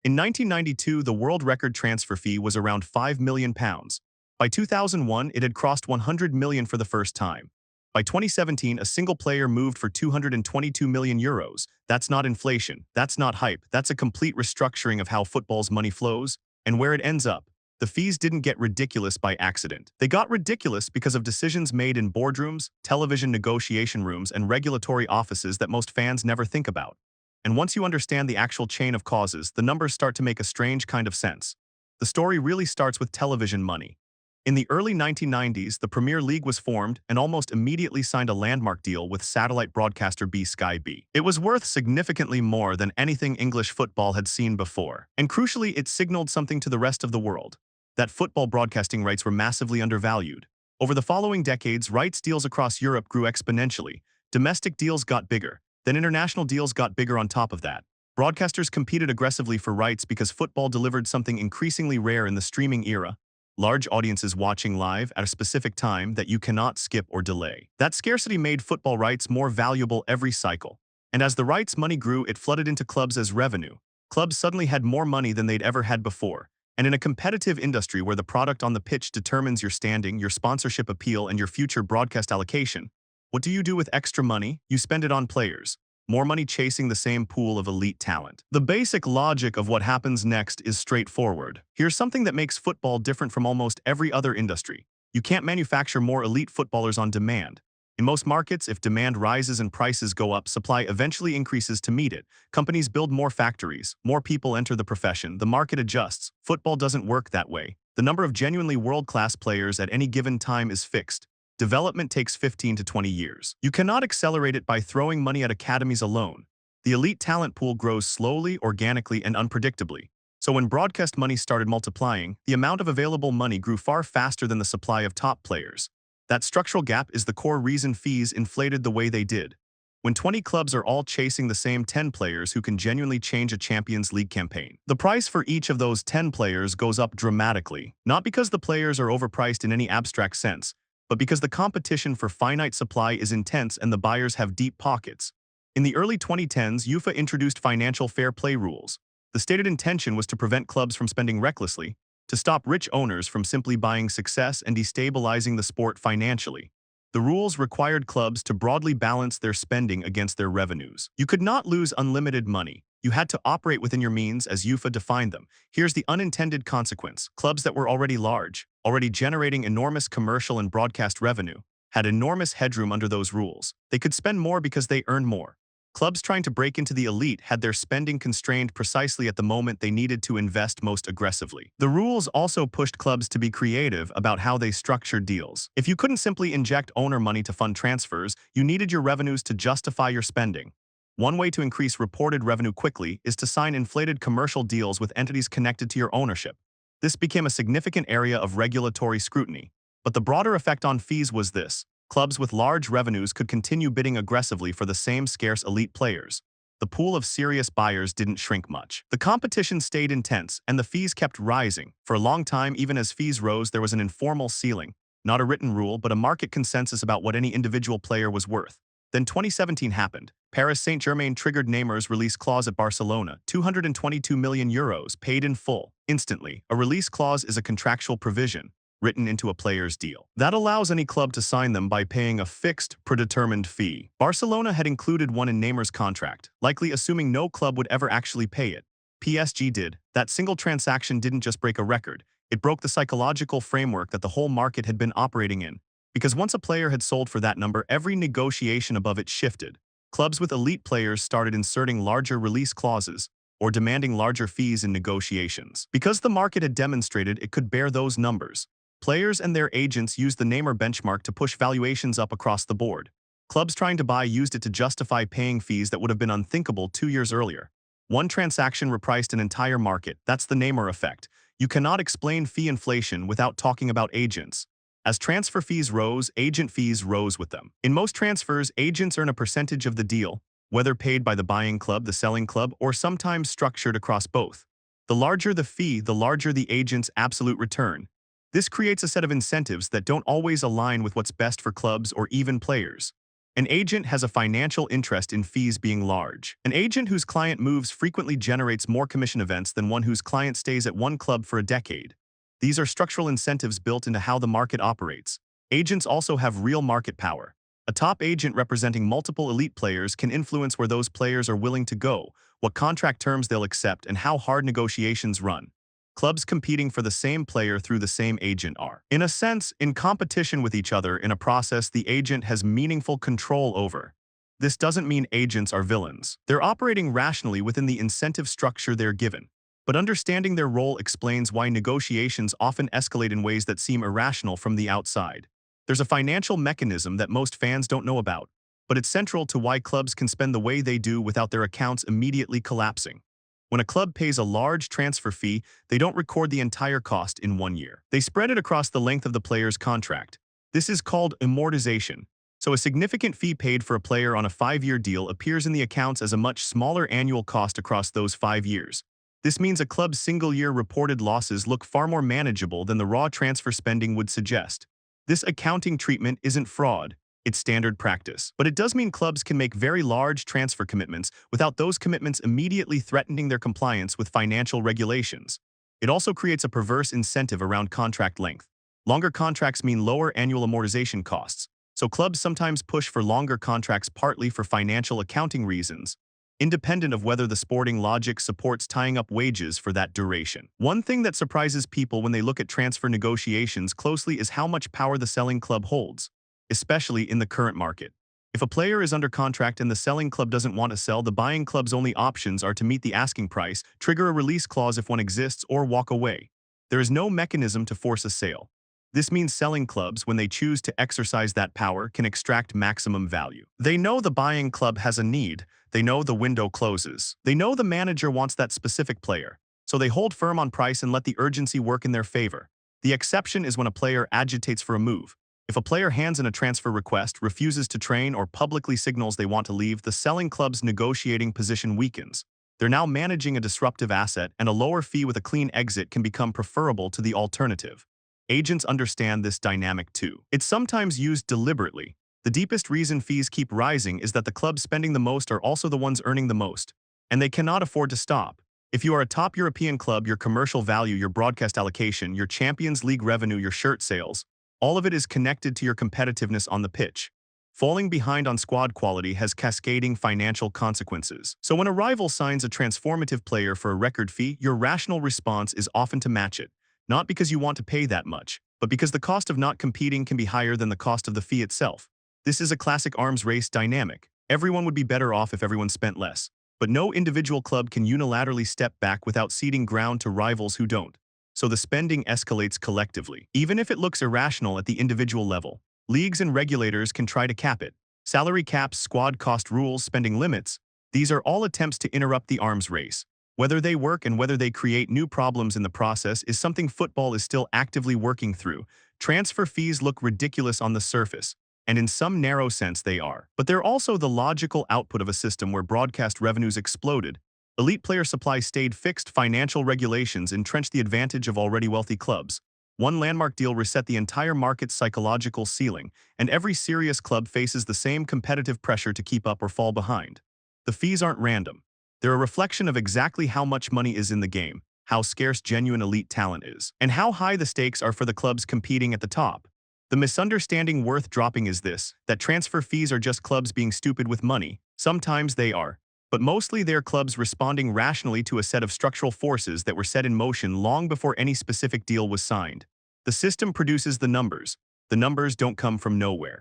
In 1992, the world record transfer fee was around £5 million. By 2001, it had crossed 100 million for the first time. By 2017, a single player moved for €222 million. That's not inflation, that's not hype, that's a complete restructuring of how football's money flows and where it ends up. The fees didn't get ridiculous by accident. They got ridiculous because of decisions made in boardrooms, television negotiation rooms, and regulatory offices that most fans never think about. And once you understand the actual chain of causes, the numbers start to make a strange kind of sense. The story really starts with television money. In the early 1990s, the Premier League was formed and almost immediately signed a landmark deal with satellite broadcaster Sky B. It was worth significantly more than anything English football had seen before. And crucially, it signaled something to the rest of the world: that football broadcasting rights were massively undervalued. Over the following decades, rights deals across Europe grew exponentially. Domestic deals got bigger. Then international deals got bigger on top of that. Broadcasters competed aggressively for rights because football delivered something increasingly rare in the streaming era: large audiences watching live at a specific time that you cannot skip or delay. That scarcity made football rights more valuable every cycle. And as the rights money grew, it flooded into clubs as revenue. Clubs suddenly had more money than they'd ever had before. And in a competitive industry where the product on the pitch determines your standing, your sponsorship appeal, and your future broadcast allocation, what do you do with extra money? You spend it on players. More money chasing the same pool of elite talent. The basic logic of what happens next is straightforward. Here's something that makes football different from almost every other industry. You can't manufacture more elite footballers on demand. In most markets, if demand rises and prices go up, supply eventually increases to meet it. Companies build more factories, more people enter the profession, the market adjusts. Football doesn't work that way. The number of genuinely world-class players at any given time is fixed. Development takes 15 to 20 years. You cannot accelerate it by throwing money at academies alone. The elite talent pool grows slowly, organically, and unpredictably. So when broadcast money started multiplying, the amount of available money grew far faster than the supply of top players. That structural gap is the core reason fees inflated the way they did. When 20 clubs are all chasing the same 10 players who can genuinely change a Champions League campaign, the price for each of those 10 players goes up dramatically. Not because the players are overpriced in any abstract sense, but because the competition for finite supply is intense and the buyers have deep pockets. In the early 2010s, UEFA introduced financial fair play rules. The stated intention was to prevent clubs from spending recklessly, to stop rich owners from simply buying success and destabilizing the sport financially. The rules required clubs to broadly balance their spending against their revenues. You could not lose unlimited money. You had to operate within your means as UEFA defined them. Here's the unintended consequence. Clubs that were already large, already generating enormous commercial and broadcast revenue, had enormous headroom under those rules. They could spend more because they earned more. Clubs trying to break into the elite had their spending constrained precisely at the moment they needed to invest most aggressively. The rules also pushed clubs to be creative about how they structured deals. If you couldn't simply inject owner money to fund transfers, you needed your revenues to justify your spending. One way to increase reported revenue quickly is to sign inflated commercial deals with entities connected to your ownership. This became a significant area of regulatory scrutiny. But the broader effect on fees was this: clubs with large revenues could continue bidding aggressively for the same scarce elite players. The pool of serious buyers didn't shrink much. The competition stayed intense, and the fees kept rising. For a long time, even as fees rose, there was an informal ceiling. Not a written rule, but a market consensus about what any individual player was worth. Then 2017 happened. Paris Saint-Germain triggered Neymar's release clause at Barcelona, €222 million, paid in full, instantly. A release clause is a contractual provision written into a player's deal that allows any club to sign them by paying a fixed, predetermined fee. Barcelona had included one in Neymar's contract, likely assuming no club would ever actually pay it. PSG did. That single transaction didn't just break a record, it broke the psychological framework that the whole market had been operating in. Because once a player had sold for that number, every negotiation above it shifted. Clubs with elite players started inserting larger release clauses or demanding larger fees in negotiations. Because the market had demonstrated it could bear those numbers, players and their agents used the Neymar benchmark to push valuations up across the board. Clubs trying to buy used it to justify paying fees that would have been unthinkable 2 years earlier. One transaction repriced an entire market. That's the Neymar effect. You cannot explain fee inflation without talking about agents. As transfer fees rose, agent fees rose with them. In most transfers, agents earn a percentage of the deal, whether paid by the buying club, the selling club, or sometimes structured across both. The larger the fee, the larger the agent's absolute return. This creates a set of incentives that don't always align with what's best for clubs or even players. An agent has a financial interest in fees being large. An agent whose client moves frequently generates more commission events than one whose client stays at one club for a decade. These are structural incentives built into how the market operates. Agents also have real market power. A top agent representing multiple elite players can influence where those players are willing to go, what contract terms they'll accept, and how hard negotiations run. Clubs competing for the same player through the same agent are, in a sense, in competition with each other in a process the agent has meaningful control over. This doesn't mean agents are villains. They're operating rationally within the incentive structure they're given. But understanding their role explains why negotiations often escalate in ways that seem irrational from the outside. There's a financial mechanism that most fans don't know about, but it's central to why clubs can spend the way they do without their accounts immediately collapsing. When a club pays a large transfer fee, they don't record the entire cost in 1 year. They spread it across the length of the player's contract. This is called amortization. So a significant fee paid for a player on a 5-year deal appears in the accounts as a much smaller annual cost across those 5 years. This means a club's single-year reported losses look far more manageable than the raw transfer spending would suggest. This accounting treatment isn't fraud. It's standard practice. But it does mean clubs can make very large transfer commitments without those commitments immediately threatening their compliance with financial regulations. It also creates a perverse incentive around contract length. Longer contracts mean lower annual amortization costs, so clubs sometimes push for longer contracts partly for financial accounting reasons, independent of whether the sporting logic supports tying up wages for that duration. One thing that surprises people when they look at transfer negotiations closely is how much power the selling club holds, especially in the current market. If a player is under contract and the selling club doesn't want to sell, the buying club's only options are to meet the asking price, trigger a release clause if one exists, or walk away. There is no mechanism to force a sale. This means selling clubs, when they choose to exercise that power, can extract maximum value. They know the buying club has a need. They know the window closes. They know the manager wants that specific player. So they hold firm on price and let the urgency work in their favor. The exception is when a player agitates for a move. If a player hands in a transfer request, refuses to train, or publicly signals they want to leave, the selling club's negotiating position weakens. They're now managing a disruptive asset, and a lower fee with a clean exit can become preferable to the alternative. Agents understand this dynamic too. It's sometimes used deliberately. The deepest reason fees keep rising is that the clubs spending the most are also the ones earning the most, and they cannot afford to stop. If you are a top European club, your commercial value, your broadcast allocation, your Champions League revenue, your shirt sales, all of it is connected to your competitiveness on the pitch. Falling behind on squad quality has cascading financial consequences. So when a rival signs a transformative player for a record fee, your rational response is often to match it. Not because you want to pay that much, but because the cost of not competing can be higher than the cost of the fee itself. This is a classic arms race dynamic. Everyone would be better off if everyone spent less. But no individual club can unilaterally step back without ceding ground to rivals who don't. So the spending escalates collectively. Even if it looks irrational at the individual level, leagues and regulators can try to cap it. Salary caps, squad cost rules, spending limits, these are all attempts to interrupt the arms race. Whether they work and whether they create new problems in the process is something football is still actively working through. Transfer fees look ridiculous on the surface, and in some narrow sense they are. But they're also the logical output of a system where broadcast revenues exploded, elite player supply stayed fixed, financial regulations entrenched the advantage of already wealthy clubs. One landmark deal reset the entire market's psychological ceiling, and every serious club faces the same competitive pressure to keep up or fall behind. The fees aren't random. They're a reflection of exactly how much money is in the game, how scarce genuine elite talent is, and how high the stakes are for the clubs competing at the top. The misunderstanding worth dropping is this, that transfer fees are just clubs being stupid with money. Sometimes they are. But mostly they're clubs responding rationally to a set of structural forces that were set in motion long before any specific deal was signed. The system produces the numbers. The numbers don't come from nowhere.